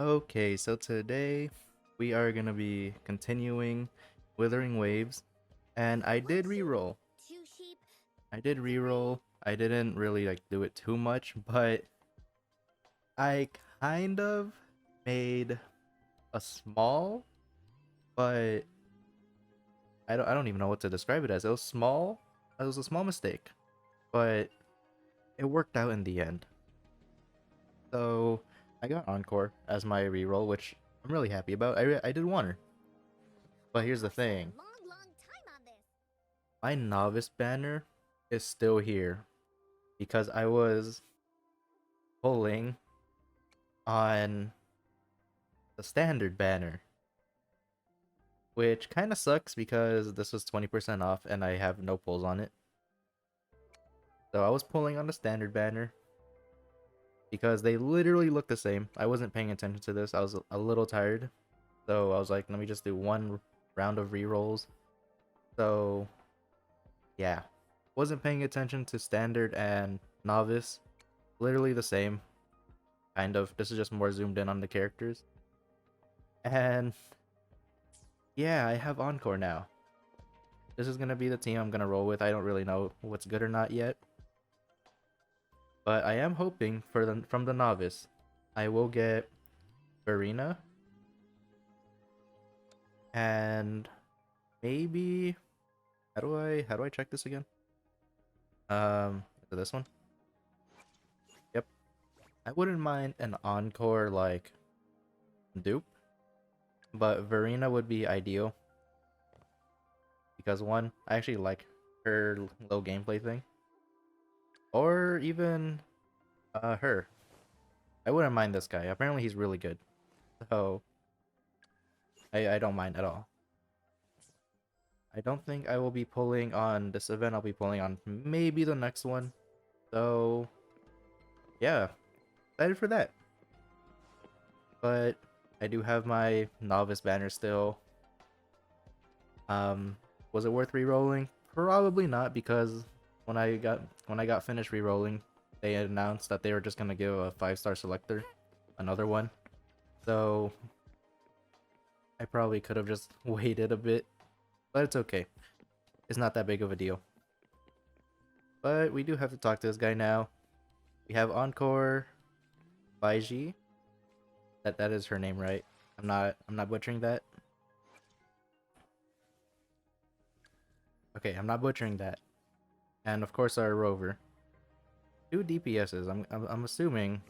Okay, so today we are gonna be continuing Withering Waves, and I did reroll. I didn't really do it too much, but I kind of made a small, but I don't even know what to describe it as. It was small. It was a small mistake, but it worked out in the end. So I got Encore as my reroll, which I'm really happy about. I did want her, but here's the thing. My novice banner is still here because I was pulling on the standard banner, which kind of sucks because this was 20% off and I have no pulls on it. So I was pulling on the standard banner because they literally look the same. I wasn't paying attention to this. I was a little tired, so I was like, let me just do one round of rerolls. So yeah, wasn't paying attention to standard and novice. Literally the same, kind of. This is just more zoomed in on the characters. And yeah, I have Encore now. This is gonna be the team I'm gonna roll with. I don't really know what's good or not yet, but I am hoping from the novice, I will get Verena and maybe how do I check this again? Is it this one? Yep. I wouldn't mind an Encore like dupe, but Verena would be ideal because one, I actually like her low gameplay thing, or even her. I wouldn't mind this guy. Apparently he's really good, so I don't mind at all. I don't think I will be pulling on this event. I'll be pulling on maybe the next one. So yeah, excited for that. But I do have my novice banner still. Was it worth re-rolling? Probably not, because when I got finished re-rolling, they announced that they were just gonna give a 5-star selector, another one. So I probably could have just waited a bit, but it's okay. It's not that big of a deal. But we do have to talk to this guy now. We have Encore Baiji. That is her name, right? I'm not butchering that. Okay, I'm not butchering that. And of course our Rover. 2 DPSs. I'm assuming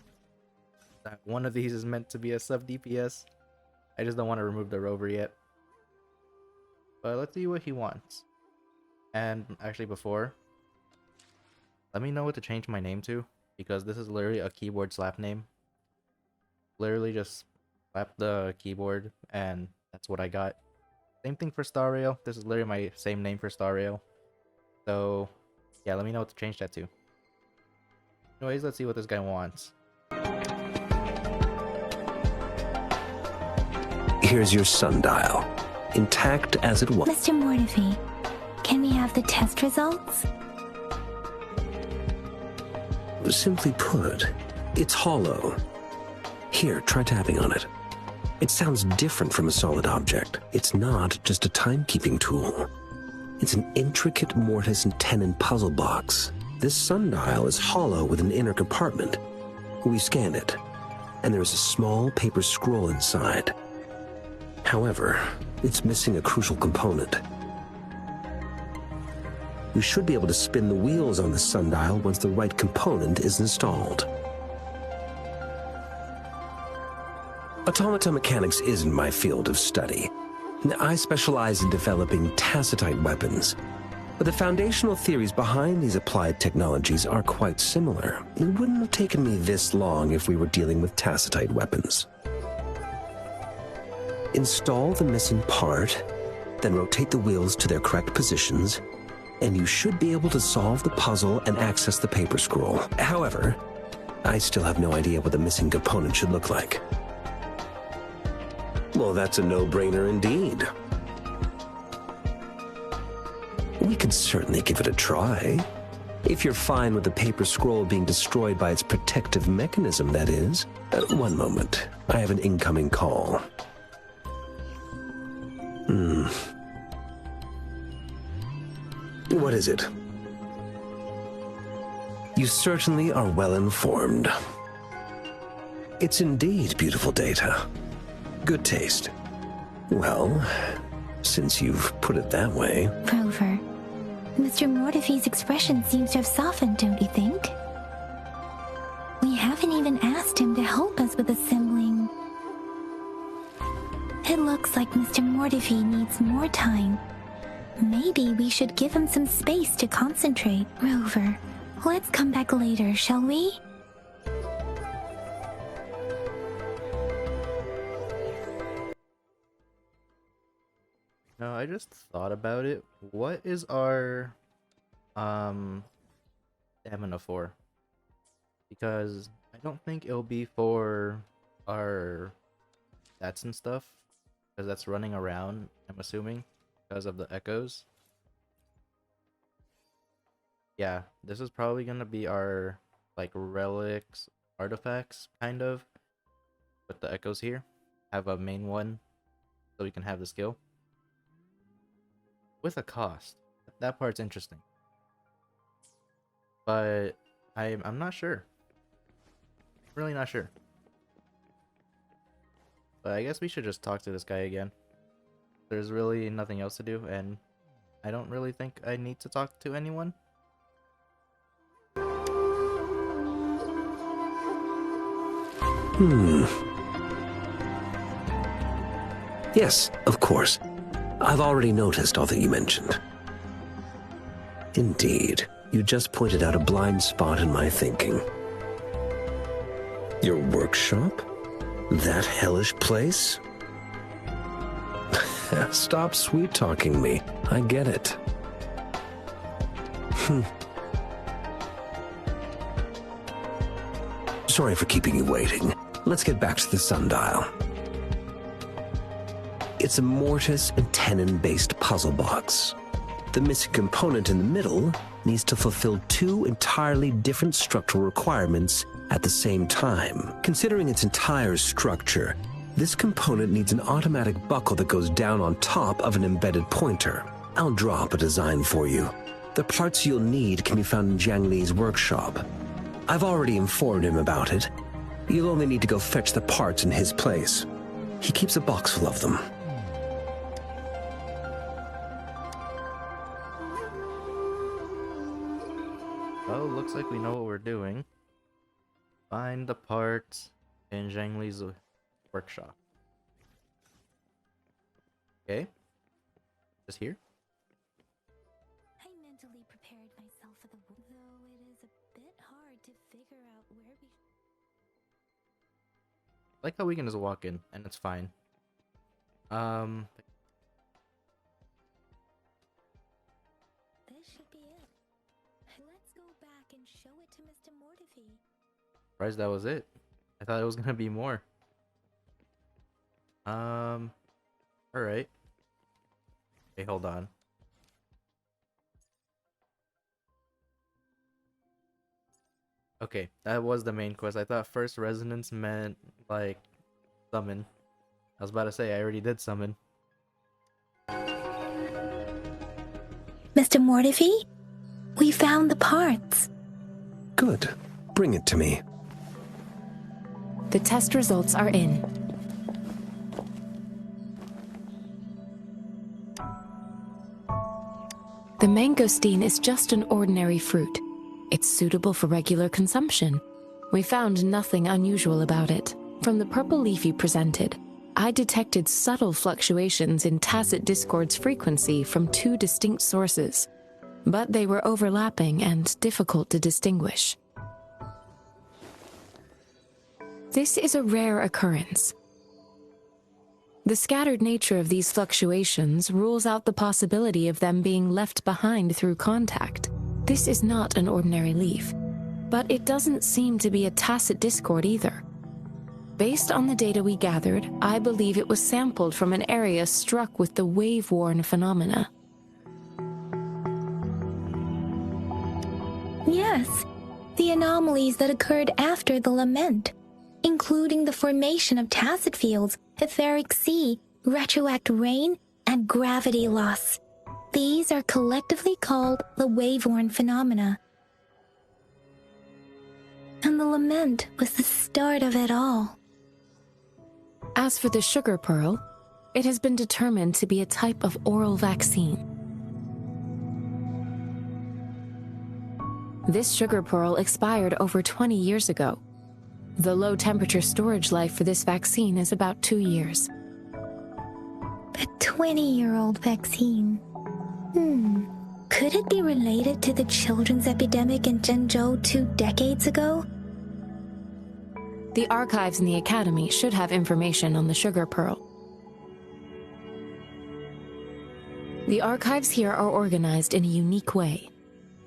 that one of these is meant to be a sub DPS. I just don't want to remove the Rover yet. But let's see what he wants. And actually before, let me know what to change my name to, because this is literally a keyboard slap name. Literally just slap the keyboard and that's what I got. Same thing for Star Rail. This is literally my same name for Star Rail. So yeah, let me know what to change that to. Anyways, let's see what this guy wants. Here's your sundial, intact as it was. Mr. Mortefi, can we have the test results? Simply put, it's hollow. Here, try tapping on it. It sounds different from a solid object. It's not just a timekeeping tool. It's an intricate mortise and tenon puzzle box. This sundial is hollow with an inner compartment. We scanned it, and there is a small paper scroll inside. However, it's missing a crucial component. We should be able to spin the wheels on the sundial once the right component is installed. Automata mechanics isn't my field of study. I specialize in developing tacitite weapons, but the foundational theories behind these applied technologies are quite similar. It wouldn't have taken me this long if we were dealing with tacitite weapons. Install the missing part, then rotate the wheels to their correct positions, and you should be able to solve the puzzle and access the paper scroll. However, I still have no idea what the missing component should look like. Well, that's a no-brainer indeed. We could certainly give it a try. If you're fine with the paper scroll being destroyed by its protective mechanism, that is. One moment. I have an incoming call. What is it? You certainly are well informed. It's indeed beautiful data. Good taste. Well, since you've put it that way... Rover, Mr. Mortefi's expression seems to have softened, don't you think? We haven't even asked him to help us with assembling. It looks like Mr. Mortefi needs more time. Maybe we should give him some space to concentrate. Rover, let's come back later, shall we? No, I just thought about it. What is our stamina for? Because I don't think it'll be for our stats and stuff, because that's running around, I'm assuming, because of the echoes. Yeah, this is probably gonna be our like relics, artifacts, kind of, with the echoes here. Have a main one so we can have the skill. With a cost. That part's interesting. But I'm not sure. Really not sure. But I guess we should just talk to this guy again. There's really nothing else to do, and I don't really think I need to talk to anyone. Yes, of course. I've already noticed all that you mentioned. Indeed, you just pointed out a blind spot in my thinking. Your workshop? That hellish place? Stop sweet-talking me. I get it. Sorry for keeping you waiting. Let's get back to the sundial. It's a mortise and tenon-based puzzle box. The missing component in the middle needs to fulfill two entirely different structural requirements at the same time. Considering its entire structure, this component needs an automatic buckle that goes down on top of an embedded pointer. I'll draw up a design for you. The parts you'll need can be found in Jiang Li's workshop. I've already informed him about it. You'll only need to go fetch the parts in his place. He keeps a box full of them. Well, looks like we know what we're doing. Find the parts in Jiang Li's workshop. Okay. Just here? I mentally prepared myself for the though it is a bit hard to figure out where we Like how we can just walk in and it's fine. This should be it. Let's go back and show it to Mr. Mortefi. Surprised that was it. I thought it was gonna be more. Alright. Okay, hold on. Okay, that was the main quest. I thought first resonance meant, like, summon. I was about to say, I already did summon. Mr. Mortefi, we found the parts. Good. Bring it to me. The test results are in. The mangosteen is just an ordinary fruit. It's suitable for regular consumption. We found nothing unusual about it. From the purple leaf you presented, I detected subtle fluctuations in tacit discord's frequency from two distinct sources, but they were overlapping and difficult to distinguish. This is a rare occurrence. The scattered nature of these fluctuations rules out the possibility of them being left behind through contact. This is not an ordinary leaf, but it doesn't seem to be a tacit discord either. Based on the data we gathered, I believe it was sampled from an area struck with the wave-worn phenomena. Yes, the anomalies that occurred after the Lament, including the formation of tacit fields, etheric sea, retroact rain, and gravity loss. These are collectively called the wave-worn phenomena. And the Lament was the start of it all. As for the sugar pearl, it has been determined to be a type of oral vaccine. This sugar pearl expired over 20 years ago. The low-temperature storage life for this vaccine is about 2 years. A 20-year-old vaccine. Could it be related to the children's epidemic in Zhengzhou 2 decades ago? The archives in the Academy should have information on the sugar pearl. The archives here are organized in a unique way.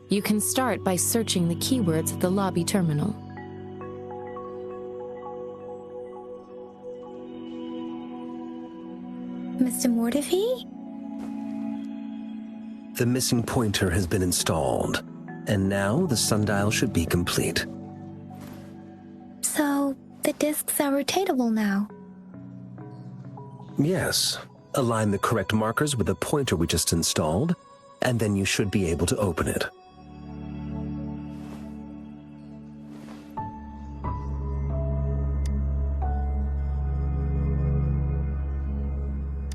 You can start by searching the keywords at the lobby terminal. Mr. Mortefi? The missing pointer has been installed, and now the sundial should be complete. So, the discs are rotatable now? Yes. Align the correct markers with the pointer we just installed, and then you should be able to open it.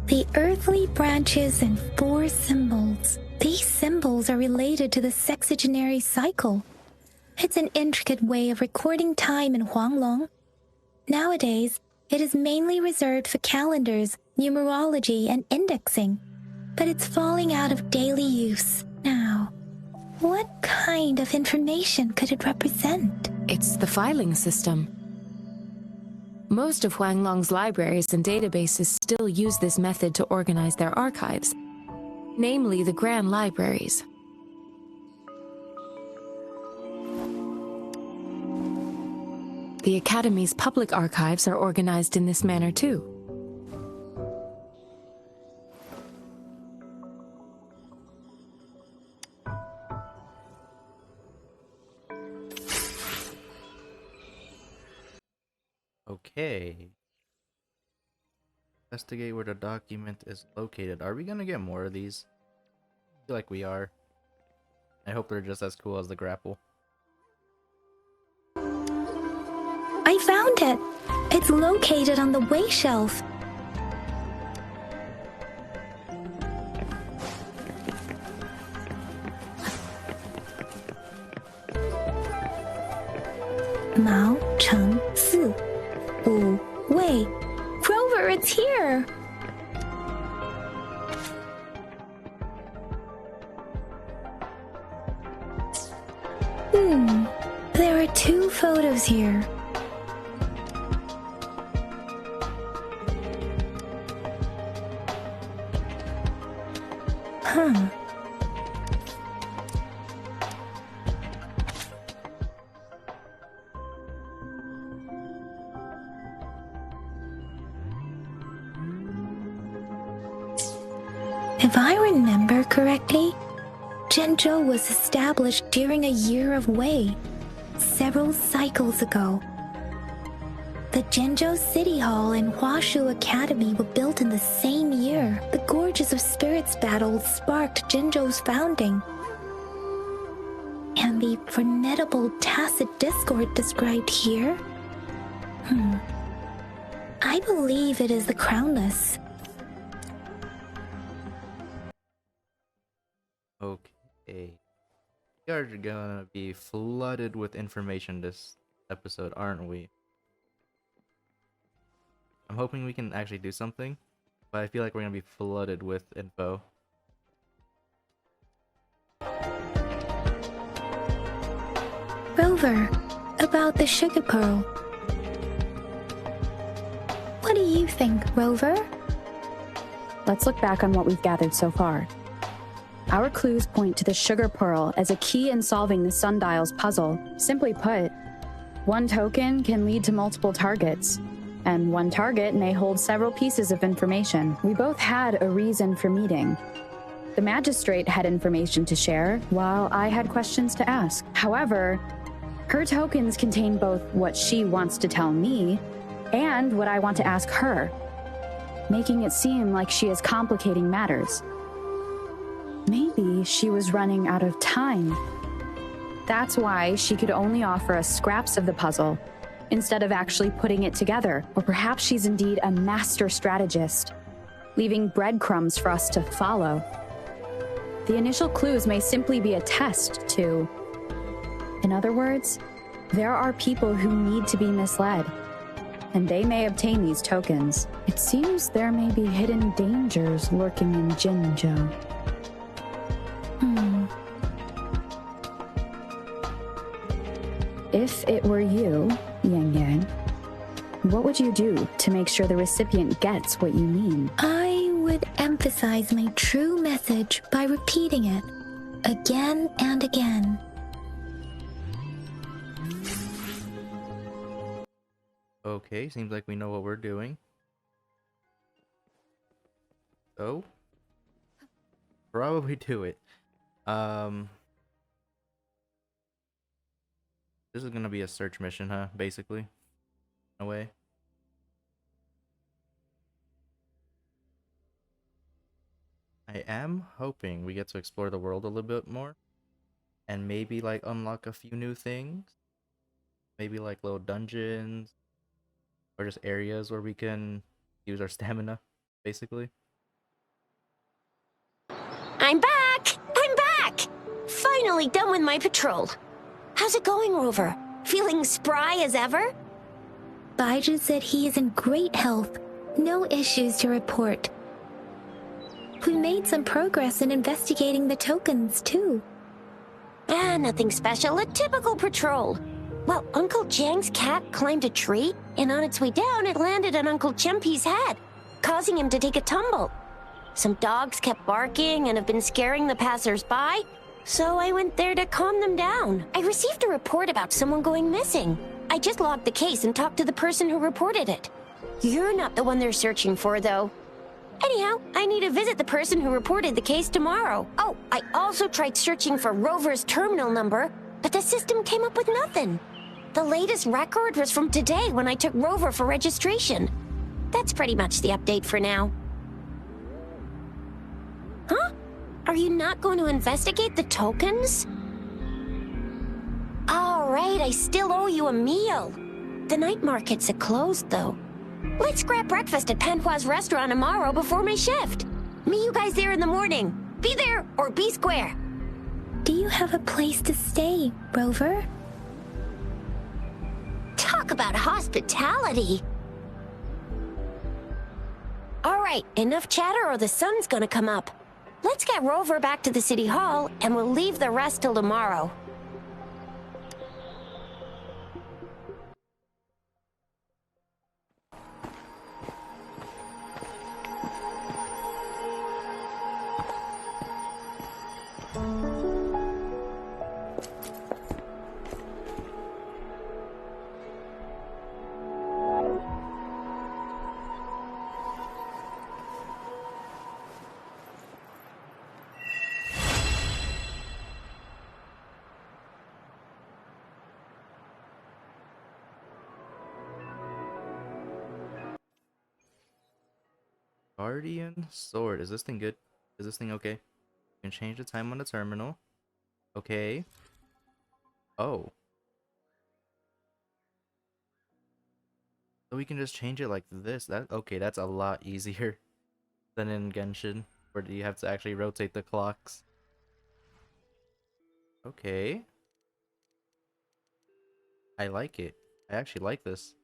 The earthly branches and 4 symbols. These symbols are related to the sexagenary cycle. It's an intricate way of recording time in Huanglong. Nowadays, it is mainly reserved for calendars, numerology, and indexing. But it's falling out of daily use now. What kind of information could it represent? It's the filing system. Most of Huanglong's libraries and databases still use this method to organize their archives, namely the Grand Libraries. The Academy's public archives are organized in this manner too. Okay. Investigate where the document is located. Are we gonna get more of these? I feel like we are. I hope they're just as cool as the grapple. I found it! It's located on the way shelf. Mao Cheng Si Wu Wei. Rover, it's here! There are 2 photos here. If I remember correctly, Zhengzhou was established during a year of Wei, several cycles ago. The Zhengzhou City Hall and Huashu Academy were built in the same year. The Gorges of Spirits battle sparked Zhengzhou's founding. And the formidable tacit discord described here? I believe it is the Crownless. Okay. We are gonna be flooded with information this episode, aren't we? I'm hoping we can actually do something, but I feel like we're gonna be flooded with info. Rover, about the sugar pearl. What do you think, Rover? Let's look back on what we've gathered so far. Our clues point to the sugar pearl as a key in solving the sundial's puzzle. Simply put, one token can lead to multiple targets, and one target may hold several pieces of information. We both had a reason for meeting. The magistrate had information to share, while I had questions to ask. However, her tokens contain both what she wants to tell me and what I want to ask her, making it seem like she is complicating matters. Maybe she was running out of time. That's why she could only offer us scraps of the puzzle, instead of actually putting it together. Or perhaps she's indeed a master strategist, leaving breadcrumbs for us to follow. The initial clues may simply be a test to... In other words, there are people who need to be misled, and they may obtain these tokens. It seems there may be hidden dangers lurking in Jinzhou. If it were you, Jiyan, what would you do to make sure the recipient gets what you mean? I would emphasize my true message by repeating it again and again. Okay, seems like we know what we're doing. So, probably do it. This is gonna be a search mission, huh? Basically, in a way. I am hoping we get to explore the world a little bit more, and maybe like unlock a few new things. Maybe like little dungeons, or just areas where we can use our stamina, basically. I'm back! I'm back! Finally done with my patrol. How's it going, Rover? Feeling spry as ever? Baiju said he is in great health. No issues to report. We made some progress in investigating the tokens, too. Nothing special. A typical patrol. Well, Uncle Jiang's cat climbed a tree, and on its way down, it landed on Uncle Chempi's head, causing him to take a tumble. Some dogs kept barking and have been scaring the passers-by, so I went there to calm them down. I received a report about someone going missing. I just logged the case and talked to the person who reported it. You're not the one they're searching for, though. Anyhow, I need to visit the person who reported the case tomorrow. Oh, I also tried searching for Rover's terminal number, but the system came up with nothing. The latest record was from today when I took Rover for registration. That's pretty much the update for now. Huh? Are you not going to investigate the tokens? All right, I still owe you a meal. The night markets are closed, though. Let's grab breakfast at Panhua's restaurant tomorrow before my shift. Meet you guys there in the morning. Be there or be square. Do you have a place to stay, Rover? Talk about hospitality. All right, enough chatter or the sun's gonna come up. Let's get Rover back to the city hall, and we'll leave the rest till tomorrow. Guardian Sword. Is this thing good? Is this thing okay? You can change the time on the terminal. Okay. Oh. So we can just change it like this. Okay, that's a lot easier than in Genshin, where you have to actually rotate the clocks. Okay. I like it. I actually like this.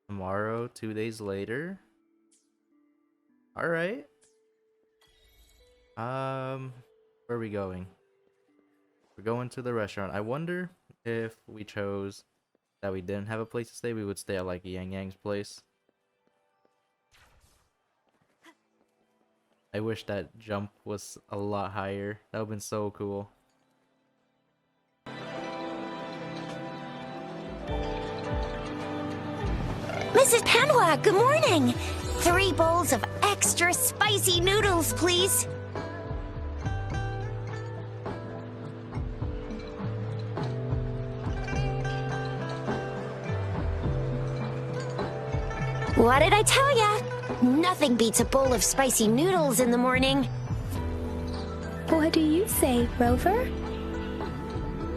Tomorrow, 2 days later. Alright. Where are we going? We're going to the restaurant. I wonder if we chose that we didn't have a place to stay, we would stay at like Yang's place. I wish that jump was a lot higher. That would have been so cool. Mrs. Panhua, good morning! 3 bowls of extra spicy noodles, please. What did I tell ya? Nothing beats a bowl of spicy noodles in the morning. What do you say, Rover?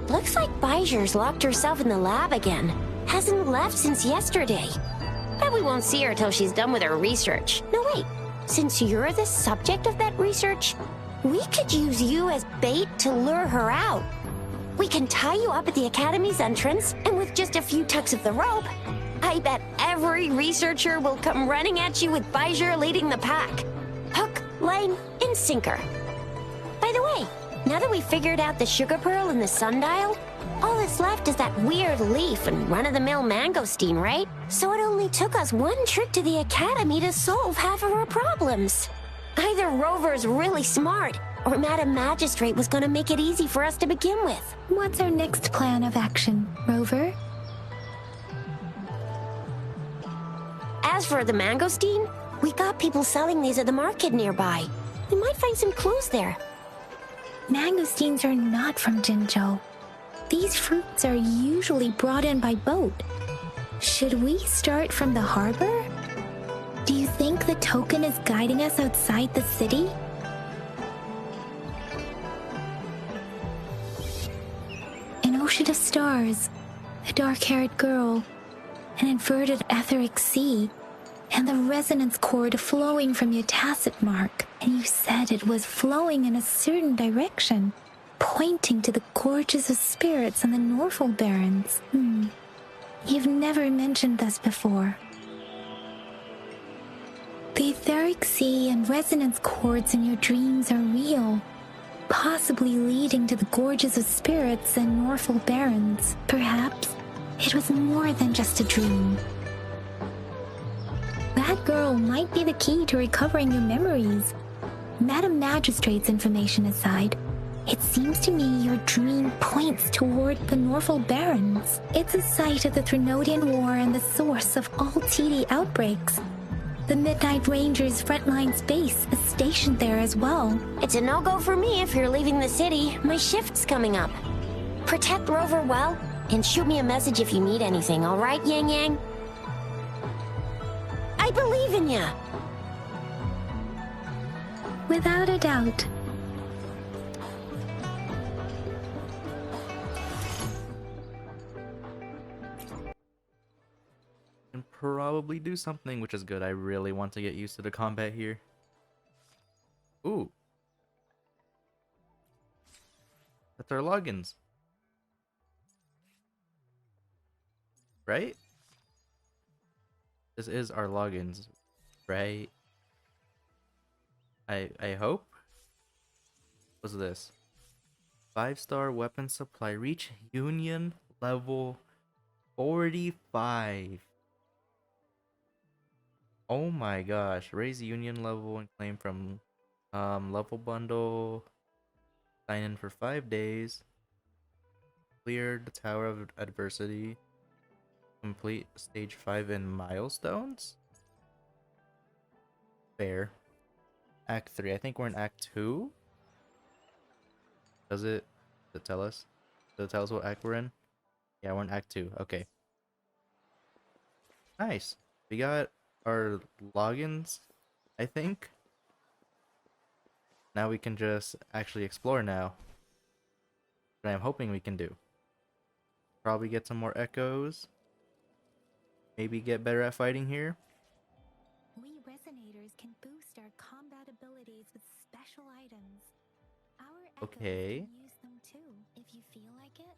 Looks like Bijur's locked herself in the lab again. Hasn't left since yesterday. Bet we won't see her till she's done with her research. No, wait. Since you're the subject of that research, we could use you as bait to lure her out. We can tie you up at the Academy's entrance, and with just a few tugs of the rope, I bet every researcher will come running at you with Bijur leading the pack. Hook, line, and sinker. By the way, now that we've figured out the sugar pearl and the sundial, all that's left is that weird leaf and run-of-the-mill mangosteen, right? So it only took us one trip to the Academy to solve half of our problems. Either Rover's really smart, or Madam Magistrate was gonna make it easy for us to begin with. What's our next plan of action, Rover? As for the mangosteen, we got people selling these at the market nearby. We might find some clues there. Mangosteens are not from Jinzhou. These fruits are usually brought in by boat. Should we start from the harbor? Do you think the token is guiding us outside the city? An ocean of stars, a dark-haired girl, an inverted etheric sea, and the resonance cord flowing from your tacit mark. And you said it was flowing in a certain direction, pointing to the gorges of spirits on the Norfolk Barrens. You've never mentioned this before. The etheric sea and resonance cords in your dreams are real, possibly leading to the gorges of spirits and Norfolk Barrens. Perhaps it was more than just a dream. That girl might be the key to recovering your memories. Madam Magistrate's information aside, it seems to me your dream points toward the Norfolk Barrens. It's a site of the Trinodian War and the source of all TD outbreaks. The Midnight Rangers' frontline base is stationed there as well. It's a no-go for me if you're leaving the city. My shift's coming up. Protect Rover well, and shoot me a message if you need anything, all right, Yang Yang? I believe in ya! Without a doubt. Can probably do something, which is good. I really want to get used to the combat here. Ooh. That's our logins. Right? This is our logins, right? I hope. What's this? 5-star weapon supply. Reach Union level 45. Oh my gosh. Raise Union level and claim from level bundle. Sign in for 5 days. Clear the Tower of Adversity. Complete stage 5 in milestones. Fair. Act 3. I think we're in Act 2. Does it tell us? Does it tell us what act we're in? Yeah, we're in Act 2. Okay. Nice. We got our logins, I think. Now we can just actually explore now. But I'm hoping we can do. Probably get some more echoes. Maybe get better at fighting here. We resonators can boost our combat abilities with special items. Our echoes Okay. can use them too. If you feel like it,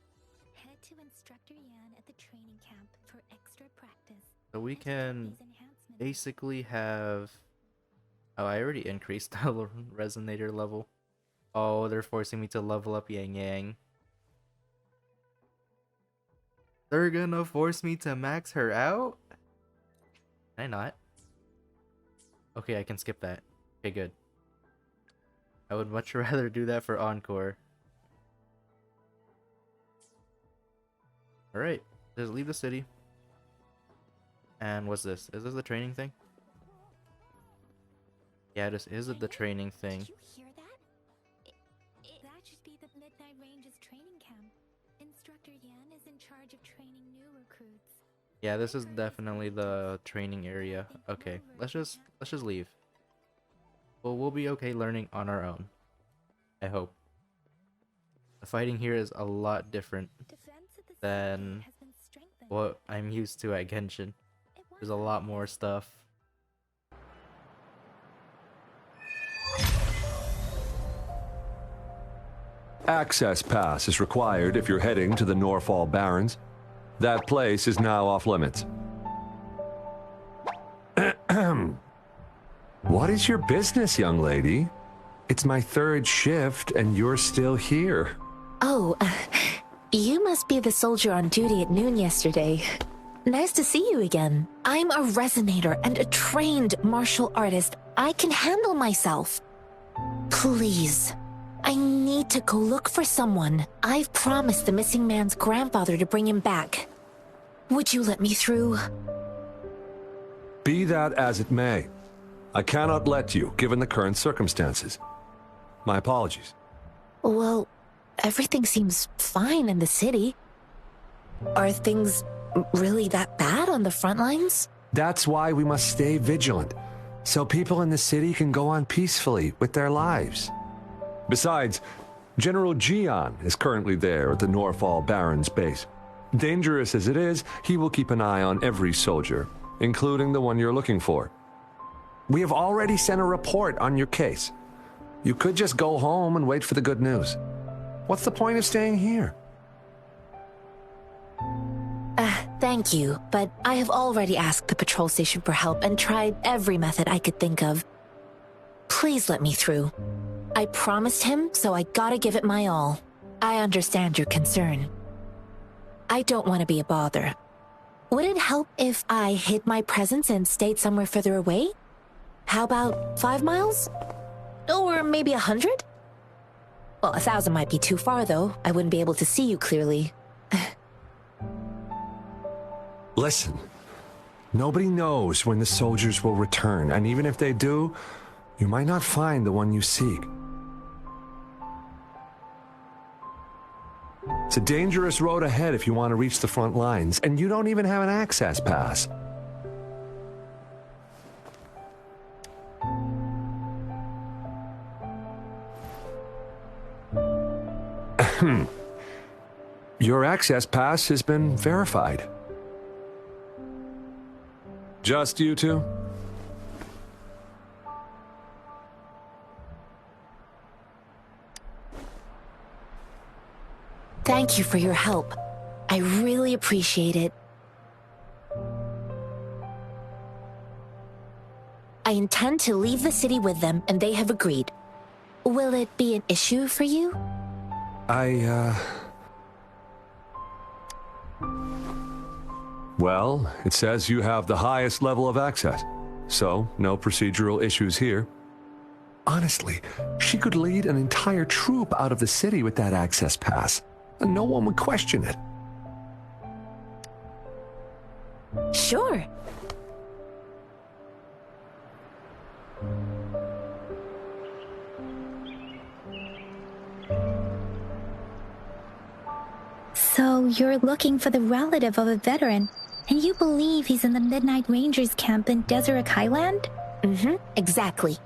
head to Instructor Yan at the training camp for extra practice. So we And can these enhancements. basically have... Oh, I already increased the resonator level. Oh, they're forcing me to level up Yang Yang. They're gonna force me to max her out? Can I not? Okay, I can skip that. Okay, good. I would much rather do that for Encore. Alright, just leave the city. And what's this? Is this the training thing? Yeah, this is the training thing. Did you hear that? That should be the Midnight Ranges training camp. Instructor Yan is in charge of training new recruits. Yeah, this is definitely the training area. Okay, let's just leave. Well, we'll be okay learning on our own. I hope. The fighting here is a lot different than what I'm used to at Genshin. There's a lot more stuff. Access pass is required if you're heading to the Norfall Barrens. That place is now off limits. What is your business, young lady? It's my third shift and you're still here. Oh, you must be the soldier on duty at noon yesterday. Nice to see you again. I'm a resonator and a trained martial artist. I can handle myself. Please, I need to go look for someone. I've promised the missing man's grandfather to bring him back. Would you let me through? Be that as it may, I cannot let you, given the current circumstances. My apologies. Well, everything seems fine in the city. Are things really that bad on the front lines? That's why we must stay vigilant, so people in the city can go on peacefully with their lives. Besides, General Jiyan is currently there at the Norfall Barrens base. Dangerous as it is, he will keep an eye on every soldier, including the one you're looking for. We have already sent a report on your case. You could just go home and wait for the good news. What's the point of staying here? Thank you, but I have already asked the patrol station for help and tried every method I could think of. Please let me through. I promised him, so I gotta give it my all. I understand your concern. I don't want to be a bother. Would it help if I hid my presence and stayed somewhere further away? How about 5 miles? Or maybe 100? Well, 1,000 might be too far, though. I wouldn't be able to see you clearly. Listen, nobody knows when the soldiers will return, and even if they do, you might not find the one you seek. It's a dangerous road ahead if you want to reach the front lines, and you don't even have an access pass. Your access pass has been verified. Just you two? Thank you for your help. I really appreciate it. I intend to leave the city with them, and they have agreed. Will it be an issue for you? Well, it says you have the highest level of access, so no procedural issues here. Honestly, she could lead an entire troop out of the city with that access pass, and no one would question it. Sure. So you're looking for the relative of a veteran, and you believe he's in the Midnight Rangers camp in Desert Highland? Mm-hmm, exactly.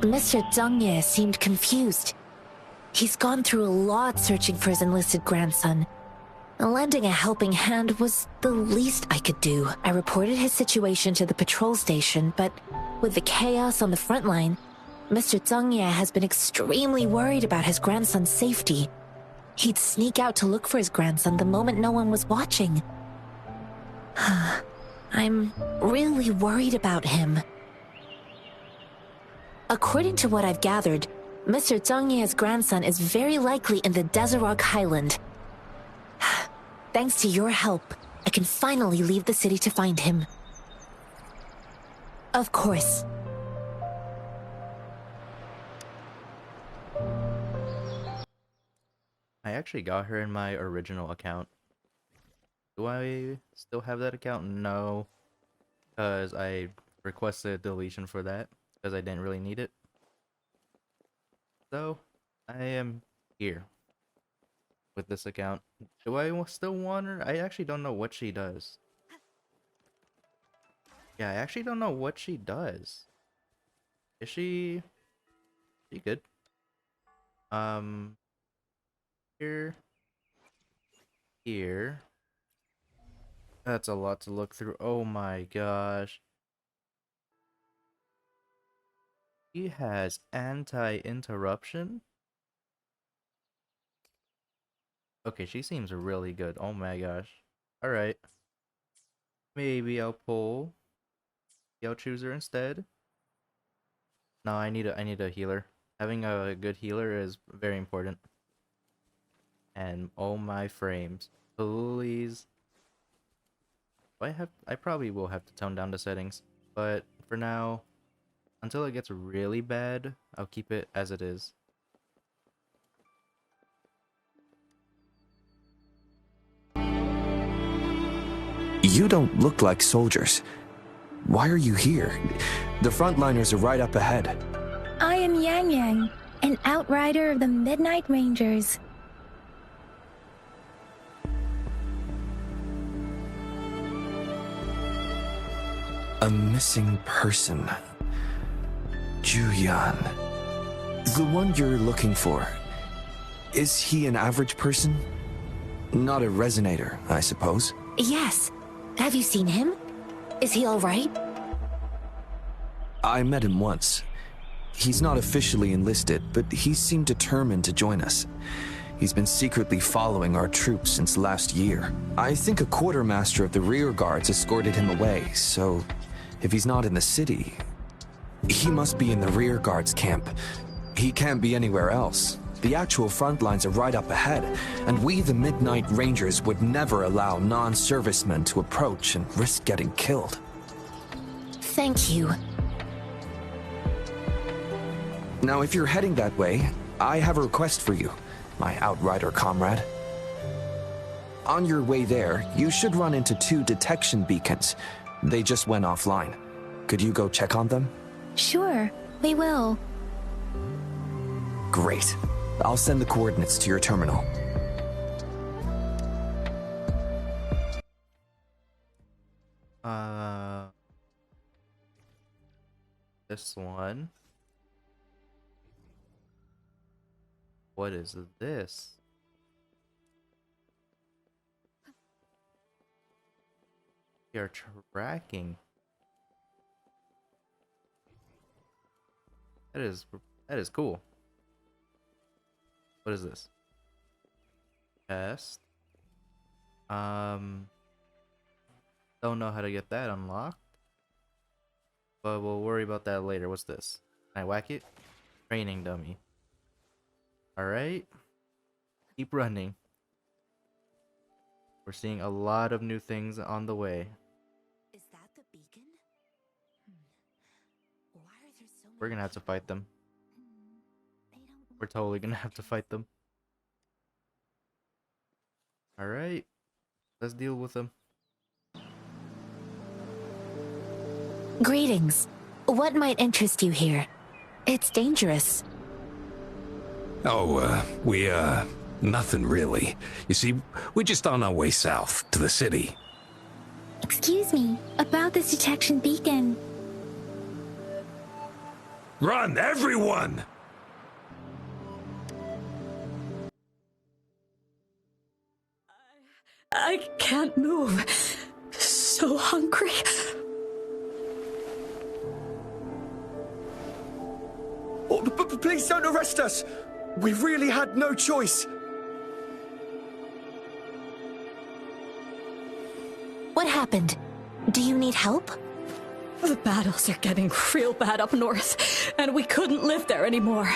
Mr. Zhengye seemed confused. He's gone through a lot searching for his enlisted grandson. Lending a helping hand was the least I could do. I reported his situation to the patrol station, but with the chaos on the front line, Mr. Zhengye has been extremely worried about his grandson's safety. He'd sneak out to look for his grandson the moment no one was watching. I'm really worried about him. According to what I've gathered, Mr. Zhengye's grandson is very likely in the Desert Highland. Thanks to your help, I can finally leave the city to find him. Of course. I actually got her in my original account. Do I still have that account? No. Because I requested deletion for that. Because I didn't really need it. So, I am here. with this account. Do I still want her? I actually don't know what she does. Yeah, I actually don't know what she does. Is she good? Here. That's a lot to look through. Oh my gosh. He has anti-interruption. Okay, she seems really good. Oh my gosh. Alright. Maybe I'll pull. I'll choose her instead. No, I need a healer. Having a good healer is very important. And oh my frames. Please. I probably will have to tone down the settings. But for now, until it gets really bad, I'll keep it as it is. You don't look like soldiers. Why are you here? The frontliners are right up ahead. I am Yang Yang, an outrider of the Midnight Rangers. A missing person. Jiyan. The one you're looking for. Is he an average person? Not a resonator, I suppose. Yes. Have you seen him? Is he alright? I met him once. He's not officially enlisted, but he seemed determined to join us. He's been secretly following our troops since last year. I think a quartermaster of the rear guards escorted him away, so if he's not in the city, he must be in the rear guards camp. He can't be anywhere else. The actual front lines are right up ahead, and we, the Midnight Rangers, would never allow non-servicemen to approach and risk getting killed. Thank you. Now, if you're heading that way, I have a request for you, my outrider comrade. On your way there, you should run into 2 detection beacons. They just went offline. Could you go check on them? Sure, we will. Great. I'll send the coordinates to your terminal. This one. What is this? We are tracking. That is cool. What is this? Test. Don't know how to get that unlocked. But we'll worry about that later. What's this? Can I whack it? Training dummy. Alright. Keep running. We're seeing a lot of new things on the way. Is that the beacon? Why are there so many? We're gonna have to fight them. We're totally gonna have to fight them. Alright. Let's deal with them. Greetings. What might interest you here? It's dangerous. Oh, nothing really. You see, we're just on our way south to the city. Excuse me, about this detection beacon. Run, everyone! I can't move. So hungry. Oh, please don't arrest us. We really had no choice. What happened? Do you need help? The battles are getting real bad up north, and we couldn't live there anymore.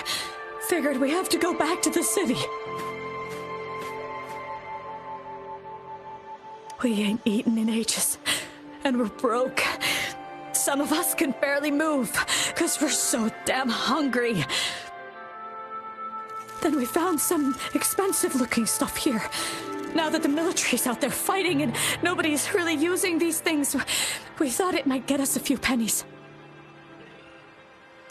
Figured we have to go back to the city. We ain't eaten in ages, and we're broke. Some of us can barely move, because we're so damn hungry. Then we found some expensive-looking stuff here. Now that the military's out there fighting and nobody's really using these things, we thought it might get us a few pennies.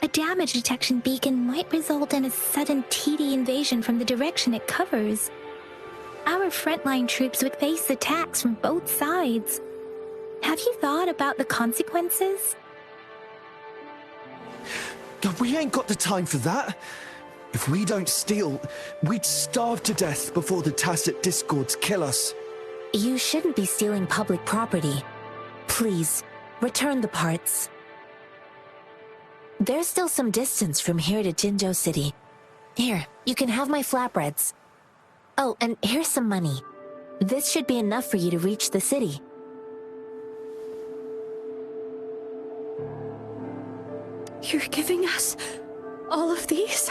A damage detection beacon might result in a sudden TD invasion from the direction it covers. Our frontline troops would face attacks from both sides. Have you thought about the consequences? We ain't got the time for that. If we don't steal, we'd starve to death before the tacit discords kill us. You shouldn't be stealing public property. Please, return the parts. There's still some distance from here to Jinzhou City. Here, you can have my flatbreads. Oh, and here's some money. This should be enough for you to reach the city. You're giving us all of these?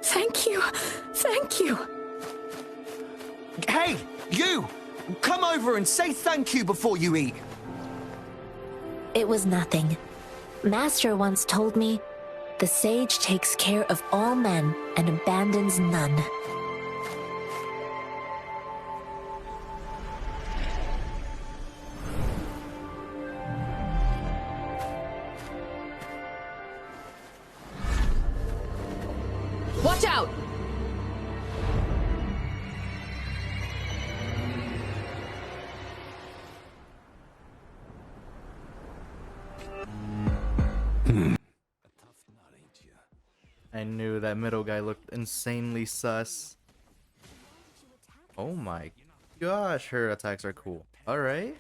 Thank you. Thank you. Hey, you! Come over and say thank you before you eat. It was nothing. Master once told me, the sage takes care of all men and abandons none. Watch out! I knew that middle guy looked insanely sus. Oh my gosh, her attacks are cool. Alright.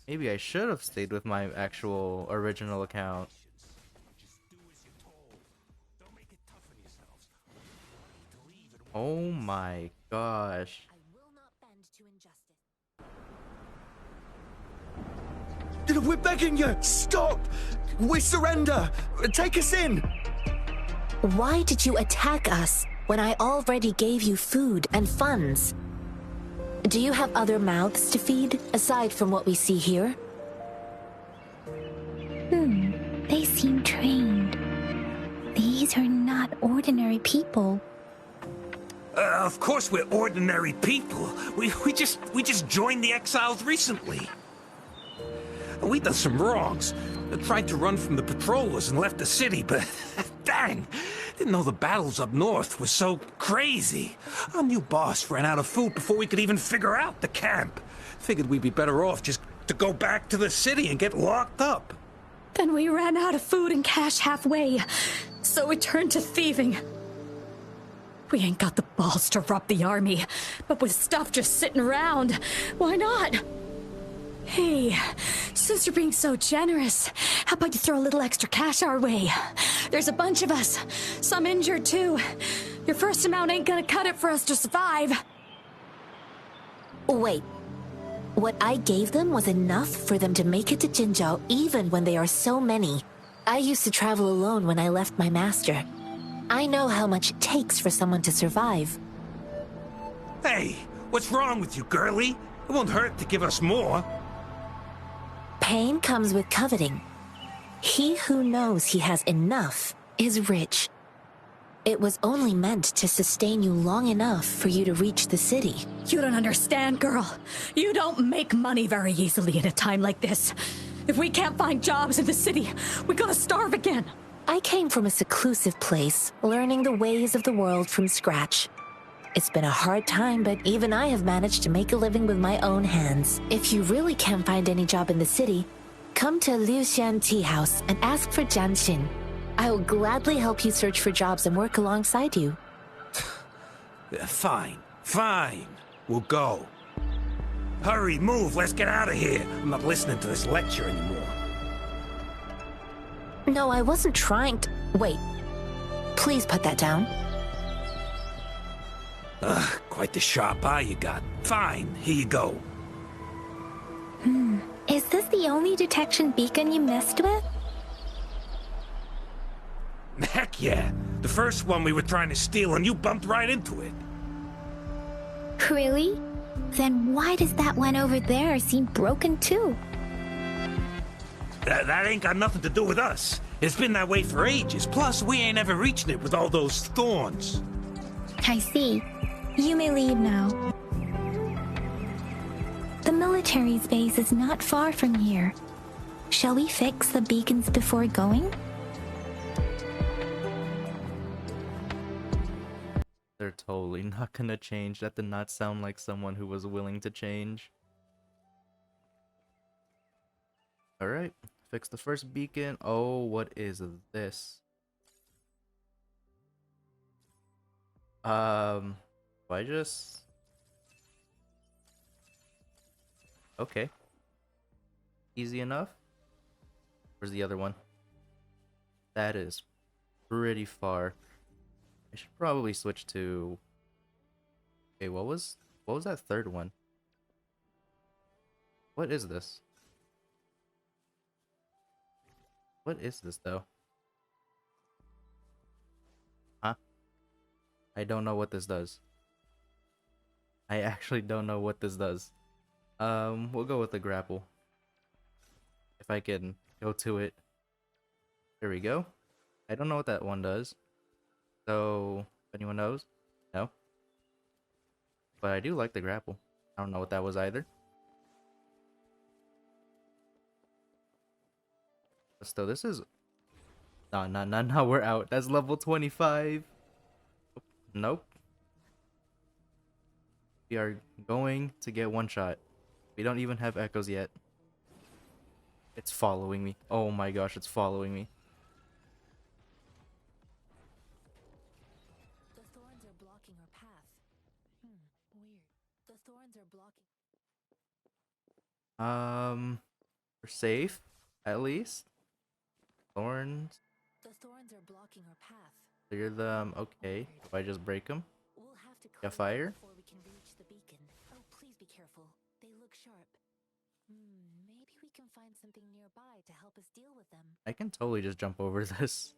Maybe I should have stayed with my actual original account. Oh my gosh. We're begging you! Stop! We surrender! Take us in! Why did you attack us when I already gave you food and funds? Do you have other mouths to feed, aside from what we see here? They seem trained. These are not ordinary people. Of course we're ordinary people. We just joined the exiles recently. We done some wrongs. Tried to run from the patrollers and left the city, but dang, didn't know the battles up north were so crazy. Our new boss ran out of food before we could even figure out the camp. Figured we'd be better off just to go back to the city and get locked up. Then we ran out of food and cash halfway, so we turned to thieving. We ain't got the balls to rob the army, but with stuff just sitting around, why not? Hey, since you're being so generous, how about you throw a little extra cash our way? There's a bunch of us, some injured too. Your first amount ain't gonna cut it for us to survive. Wait. What I gave them was enough for them to make it to Jinzhou even when they are so many. I used to travel alone when I left my master. I know how much it takes for someone to survive. Hey, what's wrong with you, girlie? It won't hurt to give us more. Pain comes with coveting. He who knows he has enough is rich. It was only meant to sustain you long enough for you to reach the city. You don't understand, girl. You don't make money very easily in a time like this. If we can't find jobs in the city, we're gonna starve again. I came from a seclusive place, learning the ways of the world from scratch. It's been a hard time, but even I have managed to make a living with my own hands. If you really can't find any job in the city, come to Liuxian Tea House and ask for Jian Xin. I will gladly help you search for jobs and work alongside you. Fine. We'll go. Hurry, move, let's get out of here. I'm not listening to this lecture anymore. No, I wasn't trying to... Wait. Please put that down. Quite the sharp eye you got. Fine, here you go. Is this the only detection beacon you messed with? Heck yeah. The first one we were trying to steal and you bumped right into it. Really? Then why does that one over there seem broken too? That ain't got nothing to do with us. It's been that way for ages. Plus, we ain't ever reaching it with all those thorns. I see. You may leave now. The military's base is not far from here. Shall we fix the beacons before going? They're totally not gonna change. That did not sound like someone who was willing to change. Alright, fix the first beacon. Oh, what is this? I just... Okay. Easy enough. Where's the other one? That is pretty far. I should probably switch to... Okay, what was that third one? What is this? What is this, though? Huh? I don't know what this does. I actually don't know what this does. We'll go with the grapple. If I can go to it. There we go. I don't know what that one does. So, if anyone knows? No? But I do like the grapple. I don't know what that was either. But still, this is... No, we're out. That's level 25. Nope. We are going to get one shot. We don't even have echoes yet. It's following me. Oh my gosh, it's following me. The thorns are blocking our path. Weird. The thorns are blocking. We're safe, at least. Thorns. The thorns are blocking our path. Clear them. Okay. If I just break them. We'll have to Got fire? before we can reach the beacon. Oh, please be careful. They look sharp. Maybe we can find something nearby to help us deal with them. I can totally just jump over this.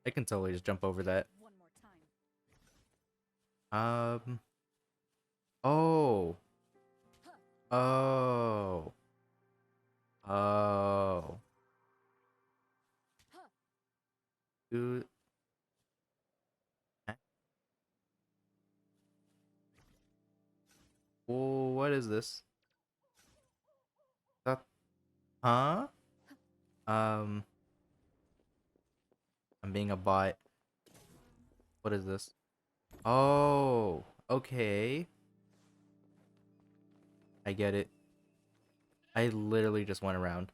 I can totally just jump over that. One more time. Oh. Oh. Oh. Dude. Oh, what is this? Huh? I'm being a bot. What is this? Oh, okay. I get it. I literally just went around.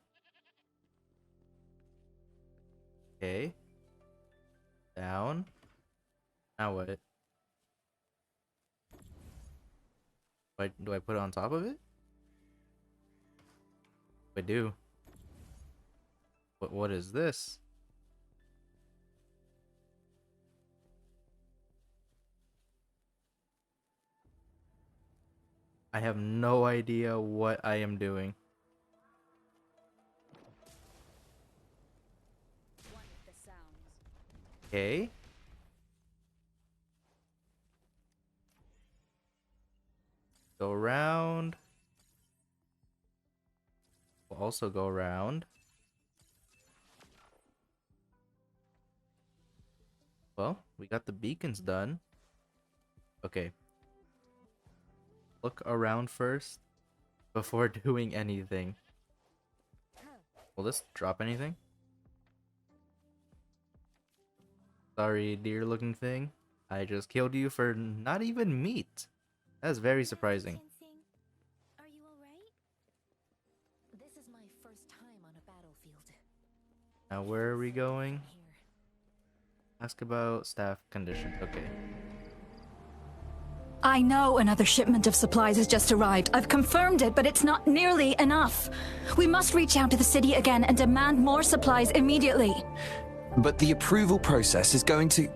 Okay. Down. Now what? Do I put it on top of it? I do. What is this? I have no idea what I am doing. Okay. Go around. We'll also go around. Well, we got the beacons done. Okay. Look around first before doing anything. Will this drop anything? Sorry, deer looking thing. I just killed you for not even meat. That's very surprising. Are you alright? This is my first time on a battlefield. Now where are we going? Ask about staff conditions. Okay. I know another shipment of supplies has just arrived. I've confirmed it, but it's not nearly enough. We must reach out to the city again and demand more supplies immediately. But the approval process is going to...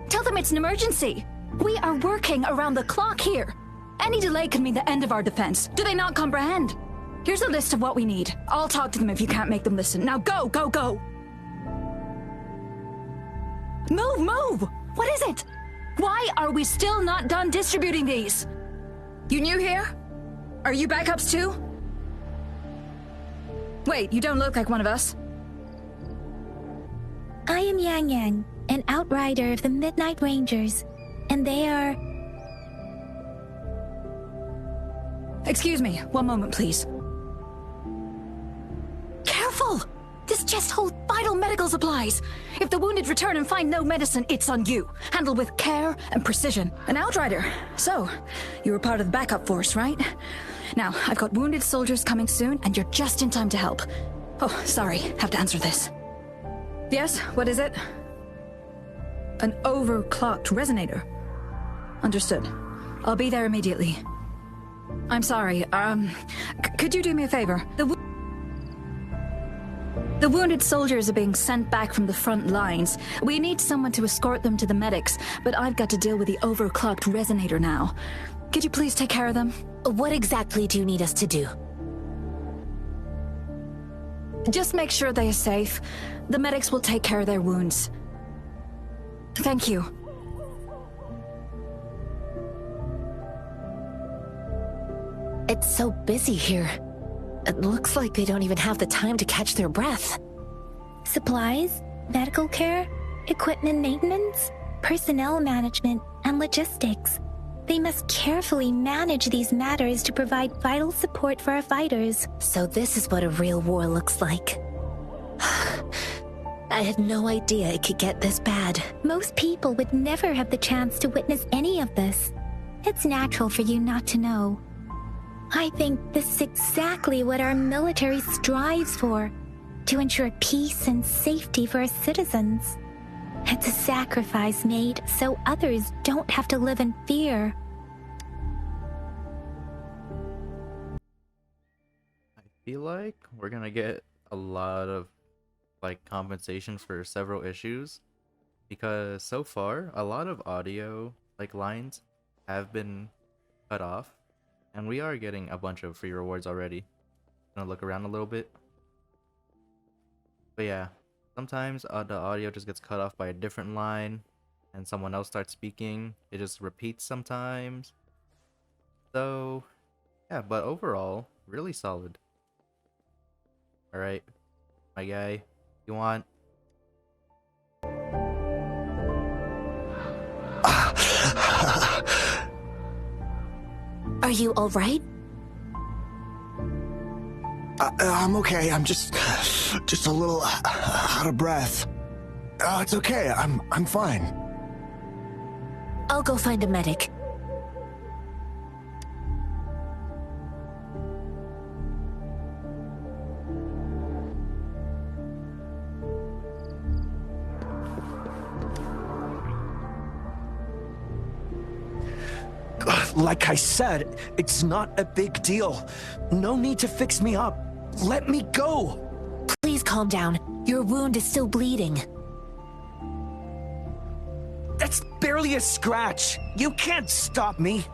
Tell them it's an emergency. We are working around the clock here. Any delay could mean the end of our defense. Do they not comprehend? Here's a list of what we need. I'll talk to them if you can't make them listen. Now go, go, go! Move, move! What is it? Why are we still not done distributing these? You new here? Are you backups too? Wait, you don't look like one of us. I am Yang Yang, an outrider of the Midnight Rangers, and they are... Excuse me, one moment please. Careful! This chest holds vital medical supplies. If the wounded return and find no medicine, it's on you. Handle with care and precision. An outrider. So, you were part of the backup force, right? Now, I've got wounded soldiers coming soon, and you're just in time to help. Oh, sorry, have to answer this. Yes, what is it? An overclocked resonator. Understood. I'll be there immediately. I'm sorry, could you do me a favor? The wounded soldiers are being sent back from the front lines. We need someone to escort them to the medics, but I've got to deal with the overclocked resonator now. Could you please take care of them? What exactly do you need us to do? Just make sure they are safe. The medics will take care of their wounds. Thank you. It's so busy here. It looks like they don't even have the time to catch their breath. Supplies, medical care, equipment maintenance, personnel management, and logistics. They must carefully manage these matters to provide vital support for our fighters. So this is what a real war looks like. I had no idea it could get this bad. Most people would never have the chance to witness any of this. It's natural for you not to know. I think this is exactly what our military strives for, to ensure peace and safety for our citizens. It's a sacrifice made so others don't have to live in fear. I feel like we're gonna get a lot of compensation for several issues, because so far a lot of audio lines have been cut off, and we are getting a bunch of free rewards already. Gonna look around a little bit, but yeah, sometimes the audio just gets cut off by a different line and someone else starts speaking. It just repeats sometimes. So yeah, but overall really solid. All right, my guy, you want? Are you all right? I'm okay. I'm just a little out of breath. It's okay. I'm fine. I'll go find a medic. Like I said, it's not a big deal. No need to fix me up. Let me go. Please calm down. Your wound is still bleeding. That's barely a scratch. You can't stop me.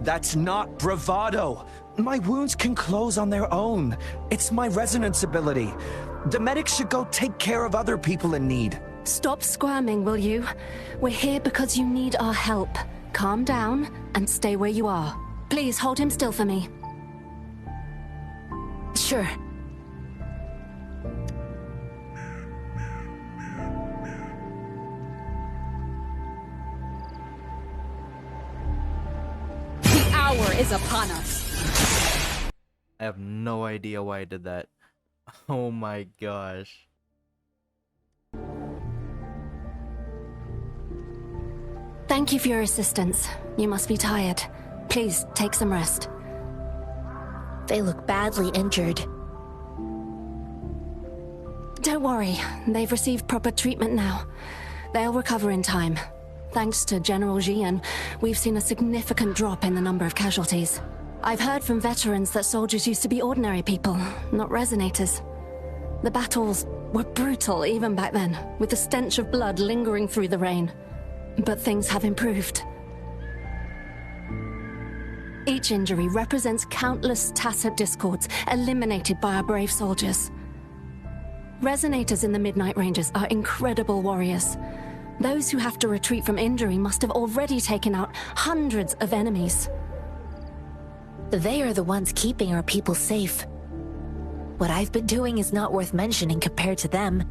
That's not bravado. My wounds can close on their own. It's my resonance ability. The medics should go take care of other people in need. Stop squirming, will you? We're here because you need our help. Calm down and stay where you are. Please hold him still for me. Sure. The hour is upon us. I have no idea why I did that. Oh my gosh. Thank you for your assistance. You must be tired. Please, take some rest. They look badly injured. Don't worry, they've received proper treatment now. They'll recover in time. Thanks to General Jiyan, we've seen a significant drop in the number of casualties. I've heard from veterans that soldiers used to be ordinary people, not resonators. The battles were brutal even back then, with the stench of blood lingering through the rain. But things have improved. Each injury represents countless tacit discords eliminated by our brave soldiers. Resonators in the Midnight Ranges are incredible warriors. Those who have to retreat from injury must have already taken out hundreds of enemies. They are the ones keeping our people safe. What I've been doing is not worth mentioning compared to them.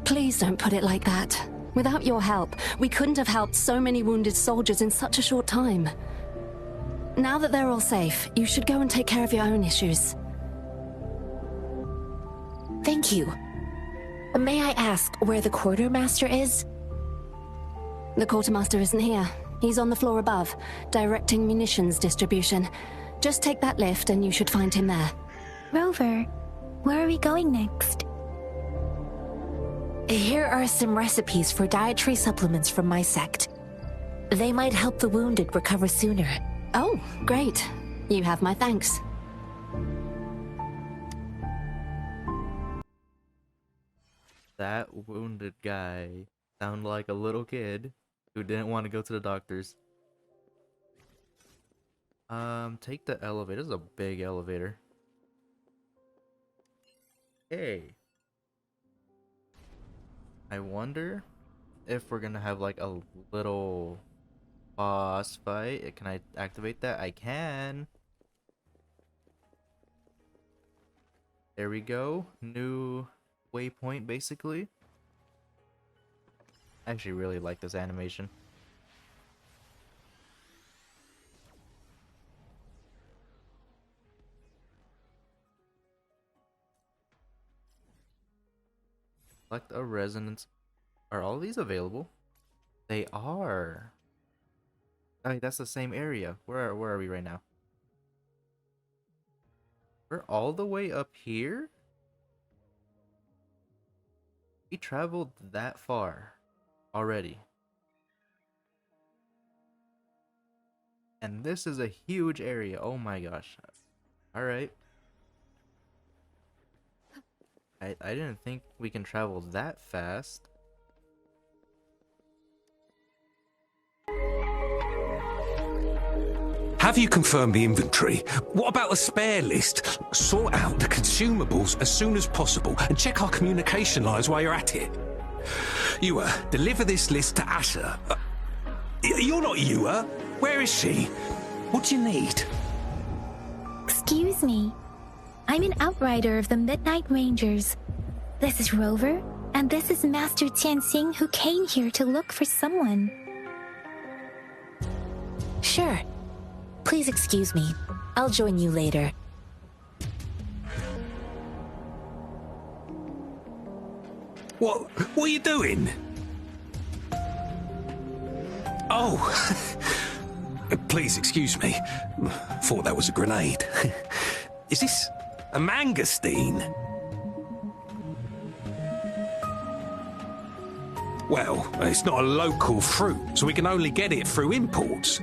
Please don't put it like that. Without your help, we couldn't have helped so many wounded soldiers in such a short time. Now that they're all safe, you should go and take care of your own issues. Thank you. May I ask where the quartermaster is? The quartermaster isn't here. He's on the floor above, directing munitions distribution. Just take that lift and you should find him there. Rover, where are we going next? Here are some recipes for dietary supplements from my sect. They might help the wounded recover sooner. Oh, great. You have my thanks. That wounded guy sounded like a little kid who didn't want to go to the doctors. Take the elevator. This is a big elevator. Hey. I wonder if we're gonna have like a little boss fight. Can I activate that? I can. There we go. New waypoint, basically. I actually really like this animation. Select a resonance. Are all these available? They are. I mean, that's the same area. Where are we right now? We're all the way up here? We traveled that far already. And this is a huge area. Oh my gosh. Alright. I didn't think we can travel that fast. Have you confirmed the inventory? What about the spare list? Sort out the consumables as soon as possible and check our communication lines while you're at it. Ewa, deliver this list to Asher. You're not Ewa. Where is she? What do you need? Excuse me. I'm an outrider of the Midnight Rangers. This is Rover, and this is Master Tianxing, who came here to look for someone. Sure. Please excuse me. I'll join you later. What are you doing? Oh, please excuse me. Thought that was a grenade. Is this a mangosteen? Well, it's not a local fruit, so we can only get it through imports.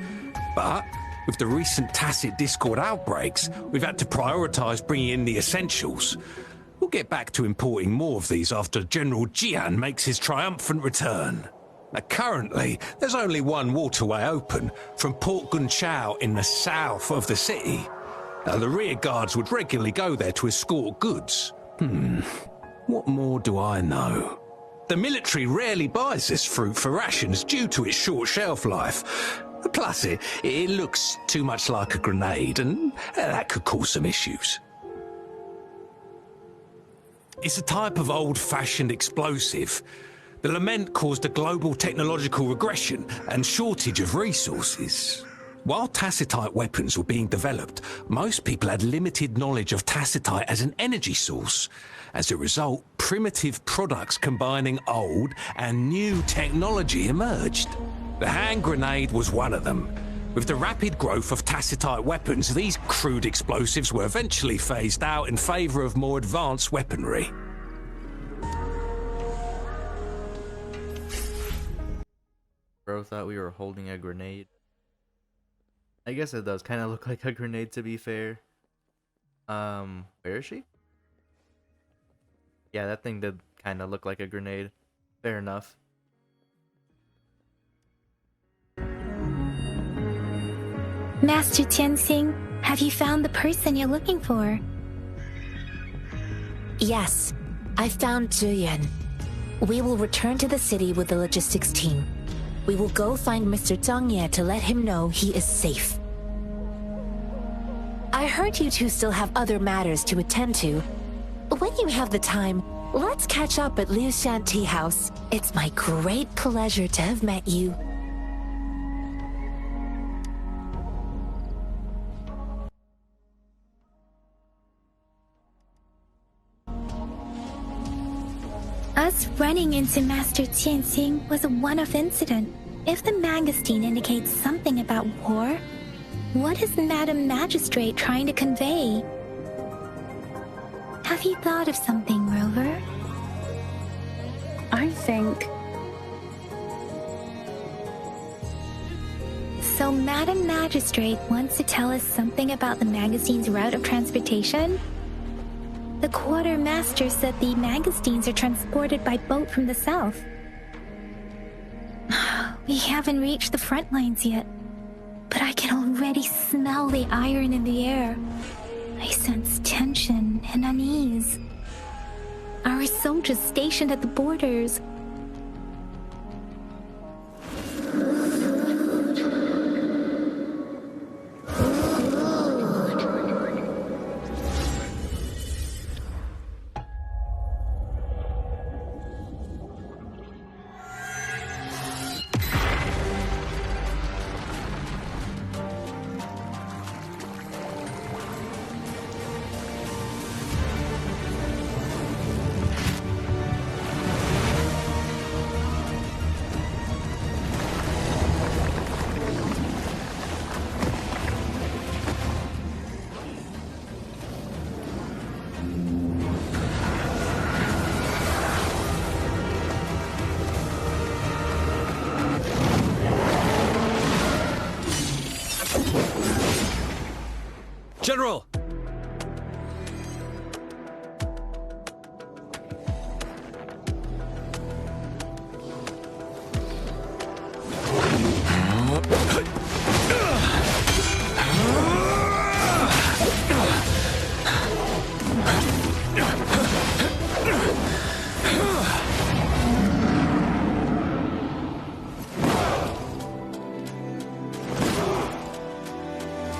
But with the recent tacit Discord outbreaks, we've had to prioritise bringing in the essentials. We'll get back to importing more of these after General Jiyan makes his triumphant return. Now, currently, there's only one waterway open from Port Gunchao in the south of the city. Now, the rear guards would regularly go there to escort goods. What more do I know? The military rarely buys this fruit for rations due to its short shelf life. Plus, it looks too much like a grenade, and that could cause some issues. It's a type of old-fashioned explosive. The Lament caused a global technological regression and shortage of resources. While tacitite weapons were being developed, most people had limited knowledge of tacitite as an energy source. As a result, primitive products combining old and new technology emerged. The hand grenade was one of them. With the rapid growth of tacitite weapons, these crude explosives were eventually phased out in favour of more advanced weaponry. Bro thought we were holding a grenade. I guess it does kind of look like a grenade, to be fair. Where is she? Yeah, that thing did kind of look like a grenade. Fair enough. Master Tianxing, have you found the person you're looking for? Yes, I found Jiyan. We will return to the city with the logistics team. We will go find Mr. Zhang Ye to let him know he is safe. I heard you two still have other matters to attend to. When you have the time, let's catch up at Liu Shan Tea House. It's my great pleasure to have met you. Us running into Master Tianxing was a one-off incident. If the magazine indicates something about war, what is Madam Magistrate trying to convey? Have you thought of something, Rover? I think... So Madam Magistrate wants to tell us something about the magazine's route of transportation? The quartermaster said the magazines are transported by boat from the south. We haven't reached the front lines yet, but I can already smell the iron in the air. I sense tension and unease. Our soldiers stationed at the borders. General!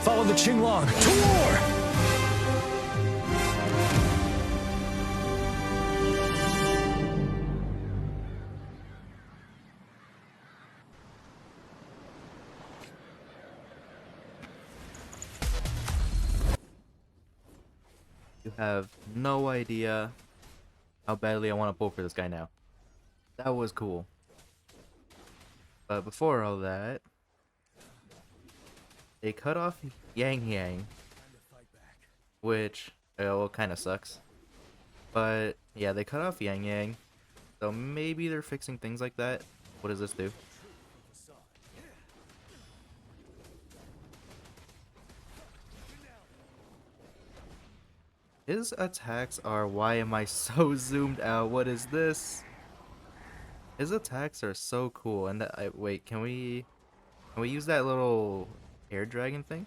Follow the Qinglong to war! You have no idea how badly I want to pull for this guy now. That was cool. But before all that, they cut off Yang, which kind of sucks. But yeah, they cut off Yang, so maybe they're fixing things like that. What does this do? His attacks are, why am I so zoomed out? What is this? His attacks are so cool. And wait, can we use that little air dragon thing?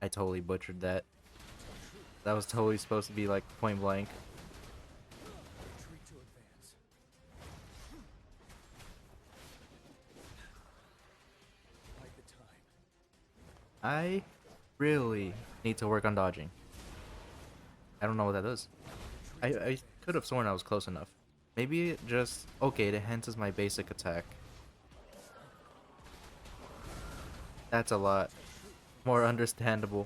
I totally butchered that. That was totally supposed to be like point blank. I really need to work on dodging. I don't know what that is. I could have sworn I was close enough. Maybe it just... Okay, it enhances my basic attack. That's a lot more understandable.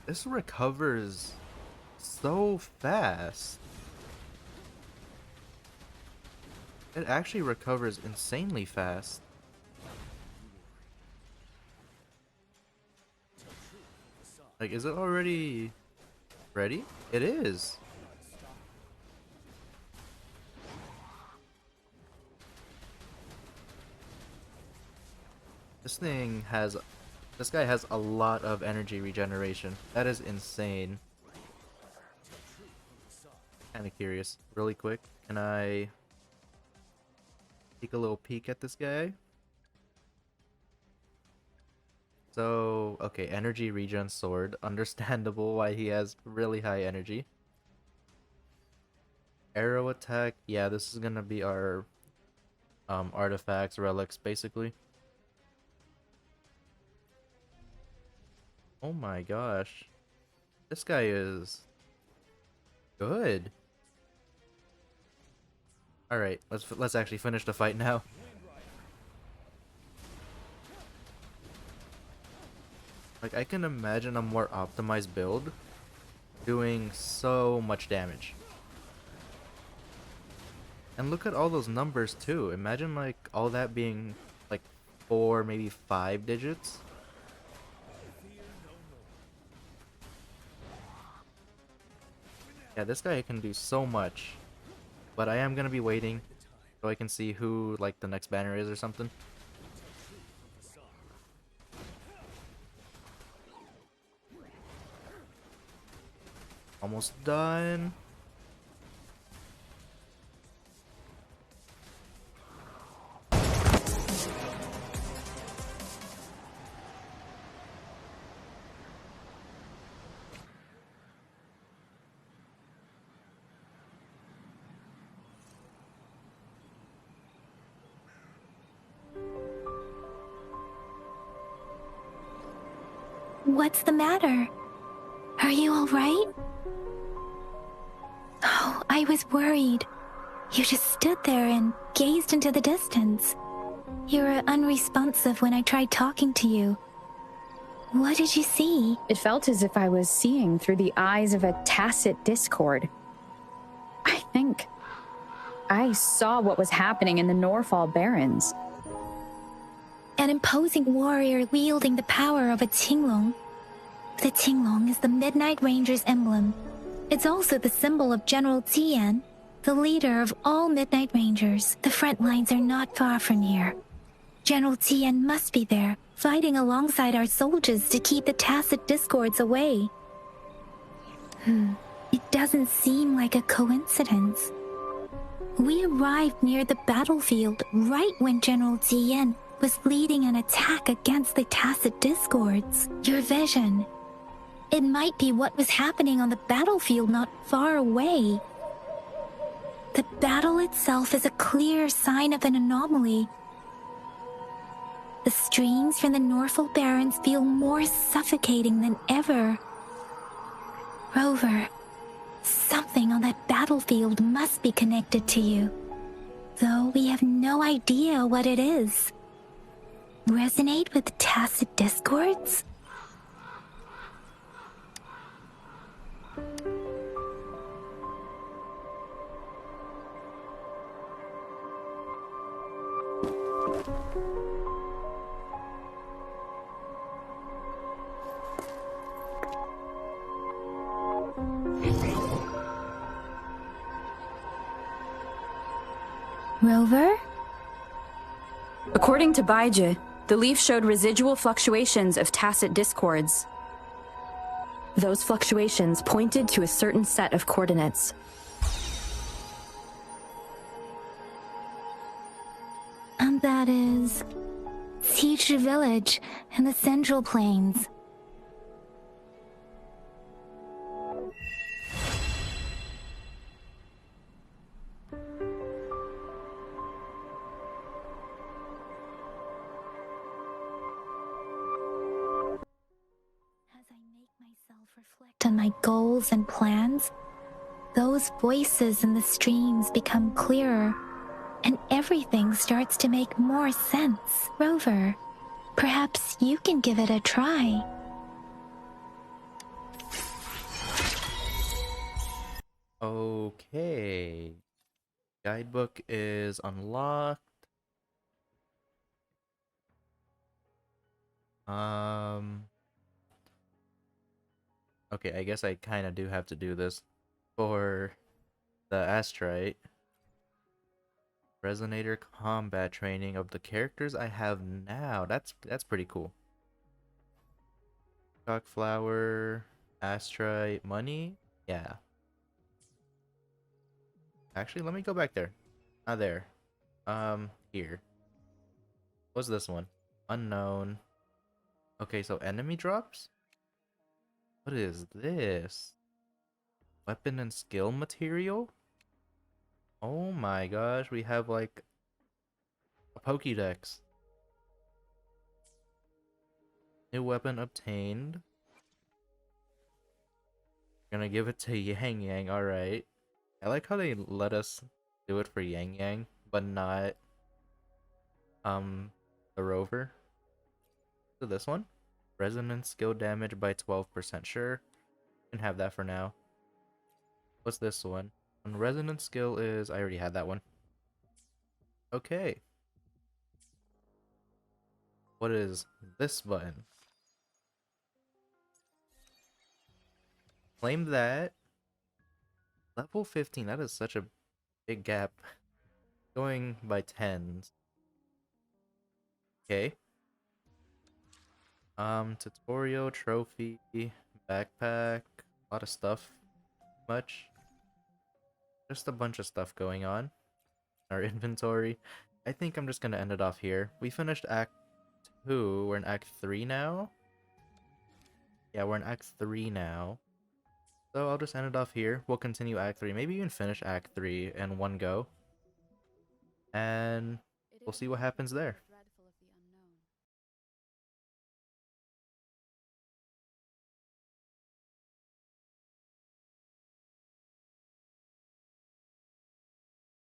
This recovers so fast. It actually recovers insanely fast. Like, is it already ready? It is. This guy has a lot of energy regeneration. That is insane. Kinda curious. Really quick, can I take a little peek at this guy? So, okay, energy regen sword. Understandable why he has really high energy. Arrow attack. Yeah, this is gonna be our artifacts, relics, basically. Oh my gosh. This guy is good. Alright, let's actually finish the fight now. Like, I can imagine a more optimized build doing so much damage. And look at all those numbers too. Imagine like all that being like 4, maybe 5 digits. Yeah, this guy can do so much. But I am gonna be waiting so I can see who like the next banner is or something. Almost done. What's the matter? Are you all right? Oh, I was worried. You just stood there and gazed into the distance. You were unresponsive when I tried talking to you. What did you see? It felt as if I was seeing through the eyes of a tacit discord. I think I saw what was happening in the Norfall Barrens. An imposing warrior wielding the power of a Qinglong. The Qinglong is the Midnight Ranger's emblem. It's also the symbol of General Jiyan, the leader of all Midnight Rangers. The front lines are not far from here. General Jiyan must be there, fighting alongside our soldiers to keep the tacit discords away. It doesn't seem like a coincidence. We arrived near the battlefield right when General Jiyan was leading an attack against the tacit discords. Your vision. It might be what was happening on the battlefield not far away. The battle itself is a clear sign of an anomaly. The streams from the Norfall Barrens feel more suffocating than ever. Rover, something on that battlefield must be connected to you, though we have no idea what it is. Resonate with tacit discords? Rover? According to Baiji, the leaf showed residual fluctuations of tacit discords. Those fluctuations pointed to a certain set of coordinates. And that is Qizhi Village in the Central Plains. Reflect on my goals and plans, those voices in the streams become clearer, and everything starts to make more sense. Rover, perhaps you can give it a try. Okay. Guidebook is unlocked. Okay, I guess I kind of do have to do this for the Astrite. Resonator combat training of the characters I have now. That's pretty cool. Flower, Astrite, money. Yeah. Actually, let me go back there. Not there. Here. What's this one? Unknown. Okay, so enemy drops? What is this? Weapon and skill material? Oh my gosh, we have like a Pokédex. New weapon obtained. Gonna give it to Yang Yang, alright. I like how they let us do it for Yang Yang, but not the Rover. So this one? Resonance skill damage by 12%. Sure. Can have that for now. What's this one? On resonance skill is... I already had that one. Okay. What is this button? Claim that. Level 15. That is such a big gap. Going by 10s. Okay. Tutorial, trophy, backpack, a lot of stuff. Much. Just a bunch of stuff going on in our inventory. I think I'm just gonna end it off here. We finished Act 2. We're in Act 3 now. Yeah, we're in Act 3 now. So I'll just end it off here. We'll continue Act 3. Maybe even finish Act 3 in one go. And we'll see what happens there.